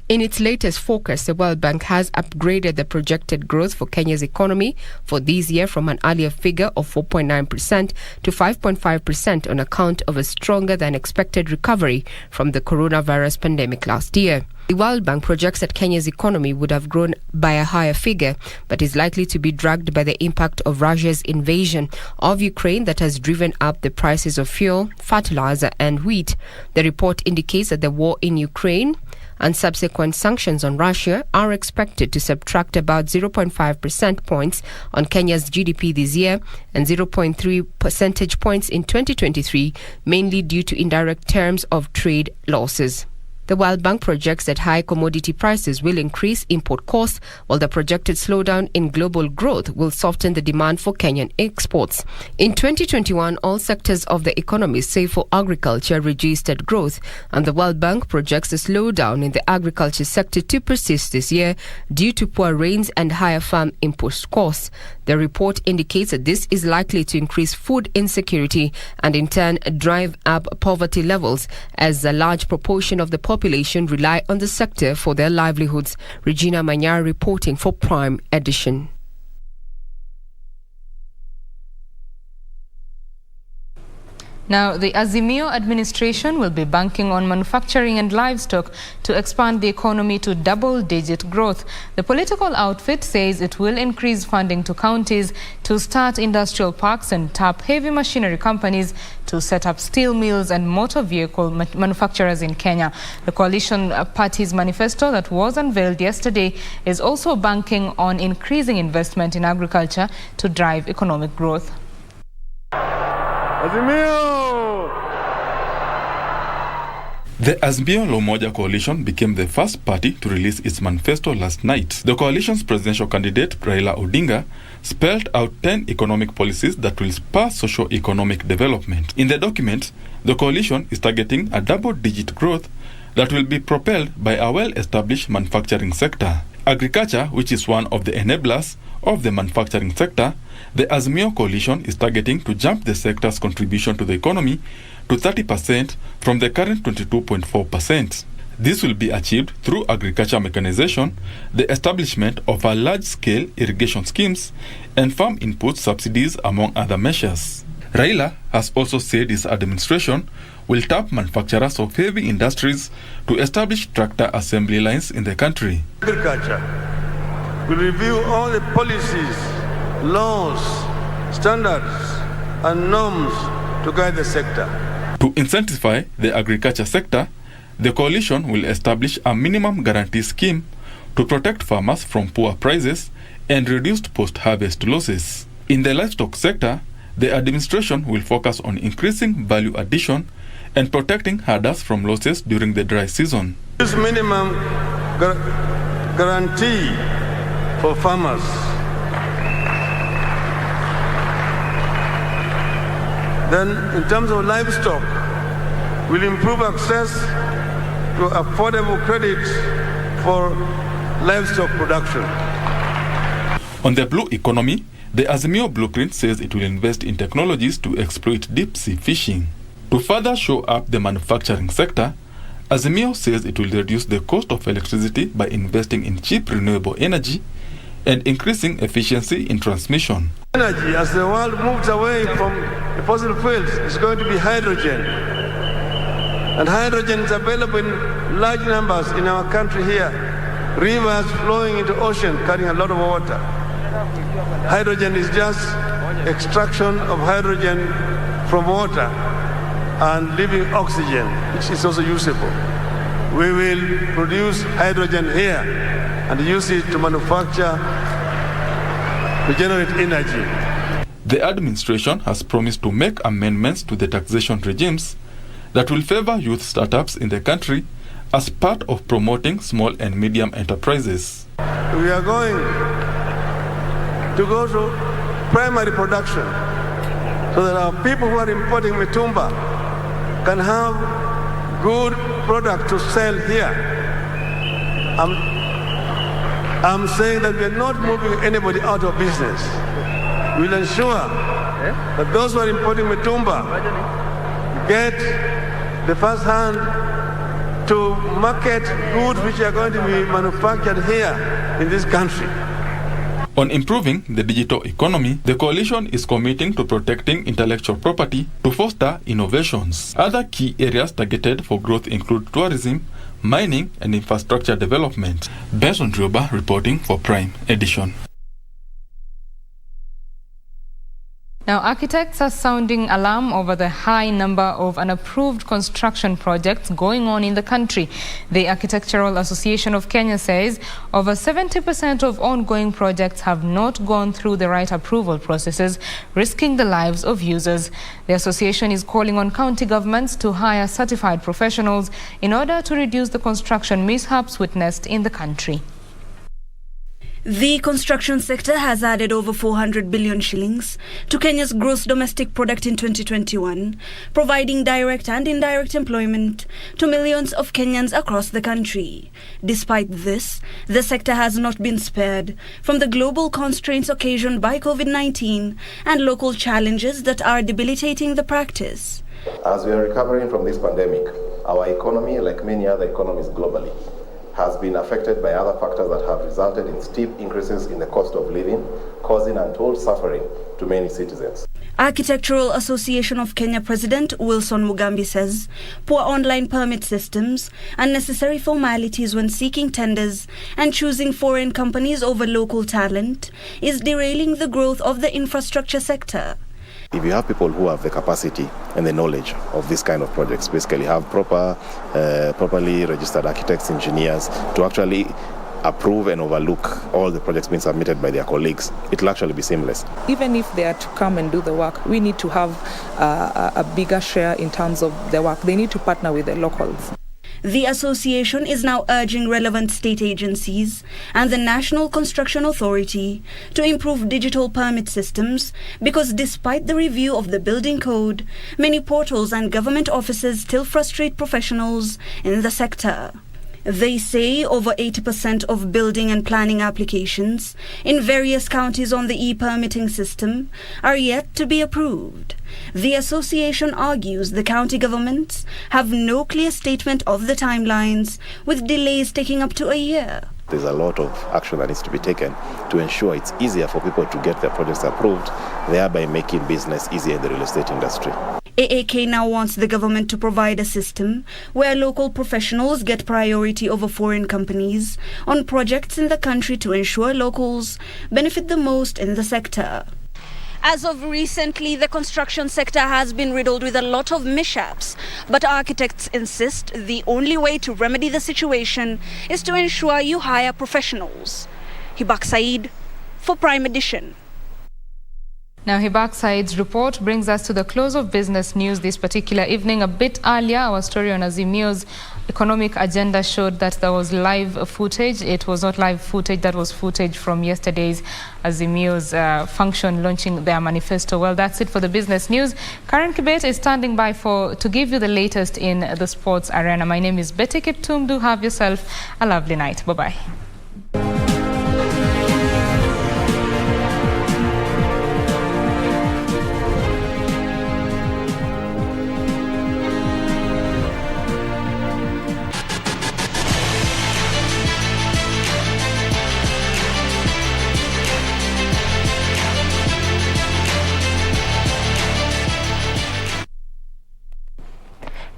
In its latest forecast, the World Bank has upgraded the projected growth for Kenya's economy for this year from an earlier figure of 4.9% to 5.5% on account of a stronger than expected recovery from the coronavirus pandemic last year. The World Bank projects that Kenya's economy would have grown by a higher figure, but is likely to be dragged by the impact of Russia's invasion of Ukraine that has driven up the prices of fuel, fertilizer and wheat. The report indicates that the war in Ukraine and subsequent sanctions on Russia are expected to subtract about 0.5 percentage points on Kenya's GDP this year and 0.3 percentage points in 2023, mainly due to indirect terms of trade losses. The World Bank projects that high commodity prices will increase import costs, while the projected slowdown in global growth will soften the demand for Kenyan exports. In 2021, all sectors of the economy, save for agriculture, registered growth, and the World Bank projects a slowdown in the agriculture sector to persist this year due to poor rains and higher farm input costs. The report indicates that this is likely to increase food insecurity and in turn drive up poverty levels, as a large proportion of the population rely on the sector for their livelihoods. Regina Manyar reporting for Prime Edition. Now, the Azimio administration will be banking on manufacturing and livestock to expand the economy to double-digit growth. The political outfit says it will increase funding to counties to start industrial parks and tap heavy machinery companies to set up steel mills and motor vehicle manufacturers in Kenya. The coalition party's manifesto that was unveiled yesterday is also banking on increasing investment in agriculture to drive economic growth. Azimio! The Azimio La Umoja coalition became the first party to release its manifesto last night. The coalition's presidential candidate, Raila Odinga, spelled out 10 economic policies that will spur socio-economic development. In the document, the coalition is targeting a double-digit growth that will be propelled by a well-established manufacturing sector. Agriculture, which is one of the enablers of the manufacturing sector, the Azimio coalition is targeting to jump the sector's contribution to the economy to 30% from the current 22.4%. This will be achieved through agriculture mechanization, the establishment of a large-scale irrigation schemes, and farm input subsidies, among other measures. Raila has also said his administration will tap manufacturers of heavy industries to establish tractor assembly lines in the country. Agriculture will review all the policies, laws, standards, and norms to guide the sector. To intensify the agriculture sector, the coalition will establish a minimum guarantee scheme to protect farmers from poor prices and reduced post-harvest losses. In the livestock sector, the administration will focus on increasing value addition and protecting herders from losses during the dry season. This minimum guarantee for farmers then, in terms of livestock, will improve access to affordable credit for livestock production. On the blue economy, the Azimio blueprint says it will invest in technologies to exploit deep-sea fishing. To further show up the manufacturing sector, Azimio says it will reduce the cost of electricity by investing in cheap renewable energy and increasing efficiency in transmission. Energy, as the world moves away from the fossil fuels, is going to be hydrogen. And hydrogen is available in large numbers in our country here. Rivers flowing into ocean carrying a lot of water. Hydrogen is just extraction of hydrogen from water and living oxygen, which is also usable. We will produce hydrogen here and use it to manufacture, to generate energy. The administration has promised to make amendments to the taxation regimes that will favor youth startups in the country as part of promoting small and medium enterprises. We are going to go to primary production so that our people who are importing mitumba can have good product to sell here. I'm saying that we are not moving anybody out of business. We'll ensure that those who are importing mitumba get the first hand to market goods which are going to be manufactured here in this country. On improving the digital economy, the coalition is committing to protecting intellectual property to foster innovations. Other key areas targeted for growth include tourism, mining, and infrastructure development. Benson Drioba reporting for Prime Edition. Now, architects are sounding alarm over the high number of unapproved construction projects going on in the country. The Architectural Association of Kenya says over 70% of ongoing projects have not gone through the right approval processes, risking the lives of users. The association is calling on county governments to hire certified professionals in order to reduce the construction mishaps witnessed in the country. The construction sector has added over 400 billion shillings to Kenya's gross domestic product in 2021, providing direct and indirect employment to millions of Kenyans across the country. Despite this, the sector has not been spared from the global constraints occasioned by COVID-19 and local challenges that are debilitating the practice. As we are recovering from this pandemic, our economy, like many other economies globally, has been affected by other factors that have resulted in steep increases in the cost of living, causing untold suffering to many citizens. Architectural Association of Kenya President Wilson Mugambi says poor online permit systems, unnecessary formalities when seeking tenders, and choosing foreign companies over local talent is derailing the growth of the infrastructure sector. If you have people who have the capacity and the knowledge of this kind of projects, basically have properly registered architects, engineers to actually approve and overlook all the projects being submitted by their colleagues, it will actually be seamless. Even if they are to come and do the work, we need to have a bigger share in terms of the work. They need to partner with the locals. The association is now urging relevant state agencies and the National Construction Authority to improve digital permit systems because despite the review of the building code, many portals and government offices still frustrate professionals in the sector. They say over 80% of building and planning applications in various counties on the e-permitting system are yet to be approved. The association argues the county governments have no clear statement of the timelines, with delays taking up to a year. There's a lot of action that needs to be taken to ensure it's easier for people to get their projects approved, thereby making business easier in the real estate industry. AAK now wants the government to provide a system where local professionals get priority over foreign companies on projects in the country to ensure locals benefit the most in the sector. As of recently, the construction sector has been riddled with a lot of mishaps, but architects insist the only way to remedy the situation is to ensure you hire professionals. Hibak Said for Prime Edition. Now, Hibak Said's report brings us to the close of business news this particular evening. A bit earlier, our story on Azimio's economic agenda showed that there was live footage. It was not live footage, that was footage from yesterday's Azimio's function launching their manifesto. Well, that's it for the business news. Karen Kibet is standing by to give you the latest in the sports arena. My name is Betty Kiptum. Do have yourself a lovely night. Bye-bye.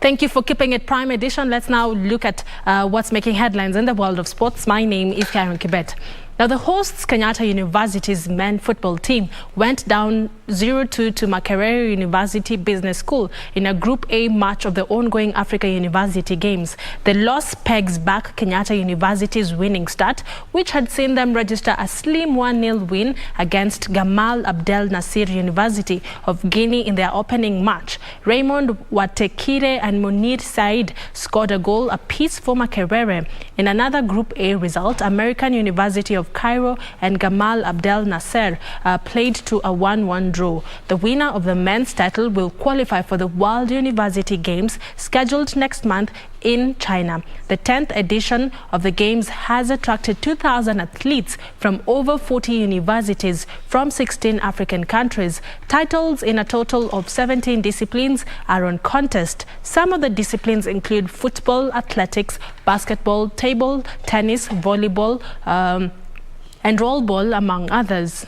Thank you for keeping it Prime Edition. Let's now look at what's making headlines in the world of sports. My name is Karen Kibet. Now, the hosts Kenyatta University's men's football team went down 0-2 to Makerere University Business School in a Group A match of the ongoing Africa University Games. The loss pegs back Kenyatta University's winning start, which had seen them register a slim 1-0 win against Gamal Abdel Nasser University of Guinea in their opening match. Raymond Watekire and Munir Said scored a goal apiece for Makerere. In another Group A result, American University of Cairo and Gamal Abdel Nasser played to a 1-1 draw. The winner of the men's title will qualify for the World University Games scheduled next month in China. The 10th edition of the Games has attracted 2,000 athletes from over 40 universities from 16 African countries. Titles in a total of 17 disciplines are on contest. Some of the disciplines include football, athletics, basketball, table tennis, volleyball, and rollball, among others.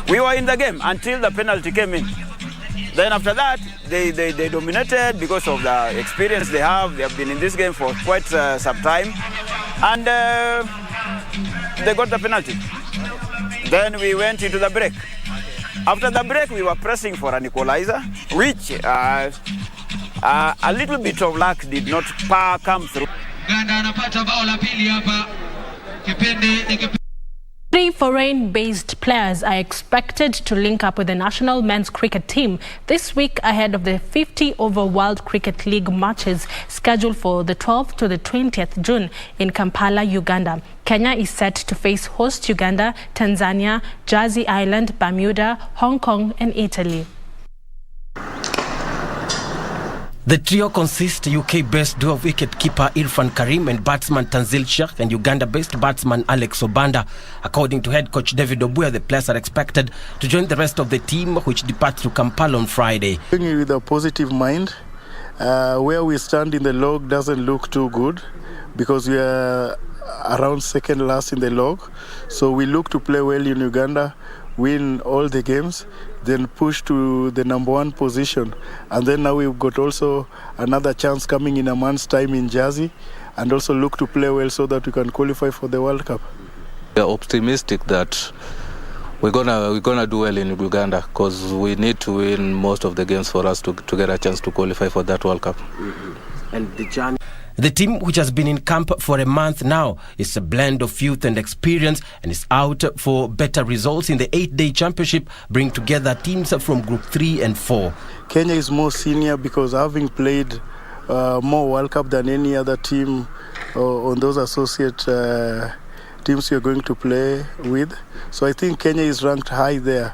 We were in the game until the penalty came in. Then after that, they dominated because of the experience they have. They have been in this game for quite some time. And they got the penalty. Then we went into the break. After the break, we were pressing for an equalizer, which a little bit of luck did not come through. 3 foreign-based players are expected to link up with the national men's cricket team this week ahead of the 50-over World Cricket League matches scheduled for the 12th to the 20th June in Kampala, Uganda. Kenya is set to face host Uganda, Tanzania, Jersey Island, Bermuda, Hong Kong and Italy. The trio consists UK-based duo wicket-keeper Irfan Karim and batsman Tanzil Sheikh and Uganda-based batsman Alex Obanda. According to head coach David Obuya, the players are expected to join the rest of the team, which departs to Kampala on Friday. With a positive mind, Where we stand in the log doesn't look too good because we are around second last in the log. So we look to play well in Uganda, win all the games, then push to the number 1 position. And then now we've got also another chance coming in a month's time in Jersey, and also look to play well so that we can qualify for the World Cup. We are optimistic that we're gonna do well in Uganda because we need to win most of the games for us to get a chance to qualify for that World Cup. And the team, which has been in camp for a month now, is a blend of youth and experience and is out for better results in the 8-day championship, bring together teams from Group 3 and 4. Kenya is more senior because having played more World Cup than any other team on those associate teams you're going to play with. So I think Kenya is ranked high there.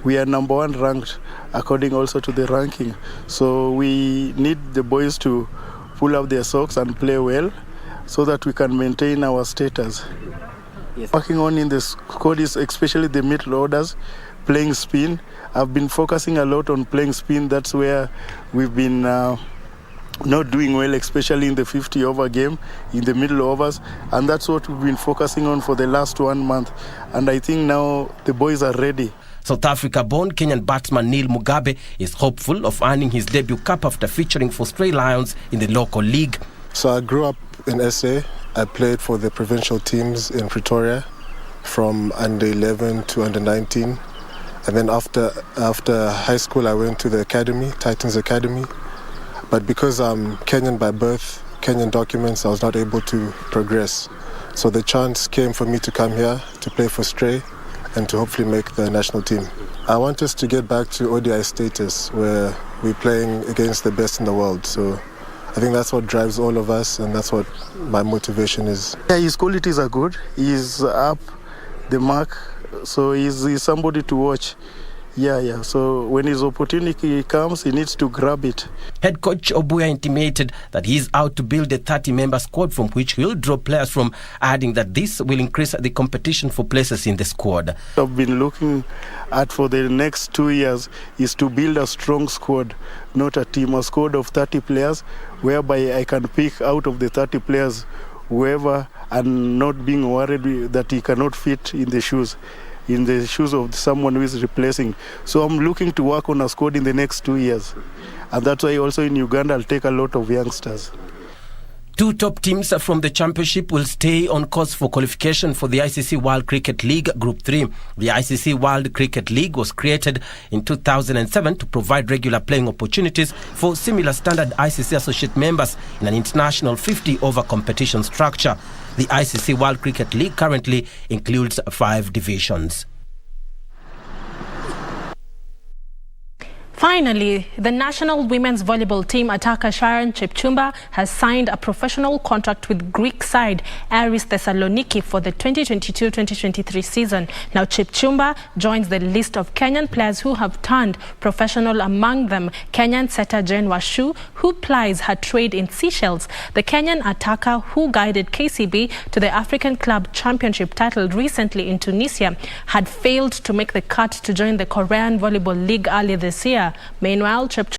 We are number 1 ranked according also to the ranking. So we need the boys to pull up their socks and play well so that we can maintain our status. Yes. Working on in the squad is especially the middle orders, playing spin. I've been focusing a lot on playing spin. That's where we've been not doing well, especially in the 50-over game, in the middle overs. And that's what we've been focusing on for the last 1 month. And I think now the boys are ready. South Africa-born Kenyan batsman Neil Mugabe is hopeful of earning his debut cap after featuring for Stray Lions in the local league. So I grew up in SA. I played for the provincial teams in Pretoria from under 11 to under 19. And then after high school, I went to the academy, Titans Academy. But because I'm Kenyan by birth, Kenyan documents, I was not able to progress. So the chance came for me to come here to play for Stray and to hopefully make the national team. I want us to get back to ODI status where we're playing against the best in the world. So I think that's what drives all of us, and that's what my motivation is. Yeah, his qualities are good. He's up the mark, so he's somebody to watch. Yeah. So when his opportunity comes, he needs to grab it. Head coach Obuya intimated that he is out to build a 30-member squad from which he'll draw players from, adding that this will increase the competition for places in the squad. I've been looking at for the next 2 years is to build a strong squad, not a team, a squad of 30 players, whereby I can pick out of the 30 players whoever, and not being worried that he cannot fit in the shoes of someone who is replacing. So I'm looking to work on a squad in the next 2 years. And that's why also in Uganda I'll take a lot of youngsters. 2 top teams from the championship will stay on course for qualification for the ICC World Cricket League Group 3. The ICC World Cricket League was created in 2007 to provide regular playing opportunities for similar standard ICC associate members in an international 50-over competition structure. The ICC World Cricket League currently includes 5 divisions. Finally, the national women's volleyball team attacker Sharon Chepchumba has signed a professional contract with Greek side Aris Thessaloniki for the 2022-2023 season. Now Chepchumba joins the list of Kenyan players who have turned professional, among them Kenyan setter Jane Washu, who plies her trade in Seychelles. The Kenyan attacker, who guided KCB to the African Club Championship title recently in Tunisia, had failed to make the cut to join the Korean Volleyball League earlier this year. Meanwhile,